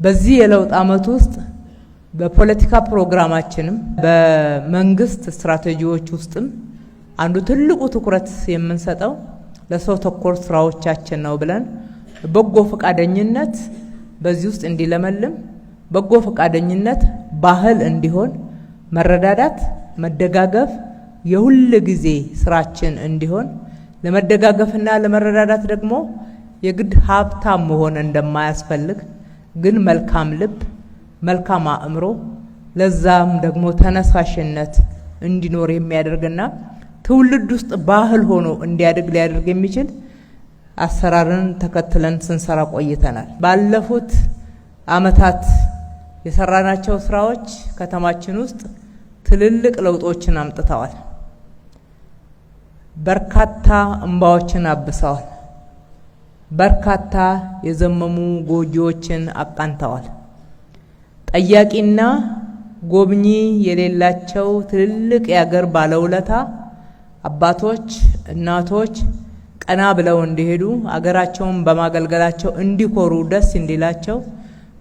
በዚህ የለውጥ ዓመት ውስጥ በፖለቲካ ፕሮግራማችንም በመንግስት ስትራቴጂዎች ውስጥም አንዱ ትልቁ ትኩረት የምንሰጠው ለሰው ተኮር ስራዎቻችን ነው ብለን በጎ ፈቃደኝነት በዚህ ውስጥ እንዲለመልም በጎ ፈቃደኝነት ባህል እንዲሆን መረዳዳት መደጋገፍ የሁሉ ጊዜ ስራችን እንዲሆን ለመደጋገፍና ለመረዳዳት ደግሞ የግድ ሀብታም መሆን እንደማያስፈልግ ግን መልካም ልብ መልካም አእምሮ ለዛም ደግሞ ተነሳሽነት እንዲኖር የሚያደርግና ትውልድ ውስጥ ባህል ሆኖ እንዲያድግ ሊያደርግ የሚችል አሰራርን ተከትለን ስንሰራ ቆይተናል። ባለፉት አመታት የሰራናቸው ስራዎች ከተማችን ውስጥ ትልልቅ ለውጦችን አምጥተዋል። በርካታ እንባዎችን አብሰዋል። በርካታ የዘመሙ ጎጆዎችን አቃንተዋል። ጠያቂና ጎብኚ የሌላቸው ትልልቅ የአገር ባለውለታ አባቶች እናቶች ቀና ብለው እንዲሄዱ አገራቸውን በማገልገላቸው እንዲኮሩ ደስ እንዲላቸው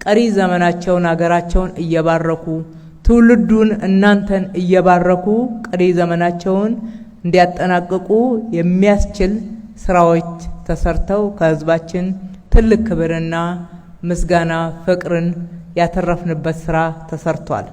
ቀሪ ዘመናቸውን አገራቸውን እየባረኩ ትውልዱን እናንተን እየባረኩ ቀሪ ዘመናቸውን እንዲያጠናቅቁ የሚያስችል ስራዎች ተሰርተው ከህዝባችን ትልቅ ክብርና ምስጋና ፍቅርን ያተረፍንበት ስራ ተሰርቷል።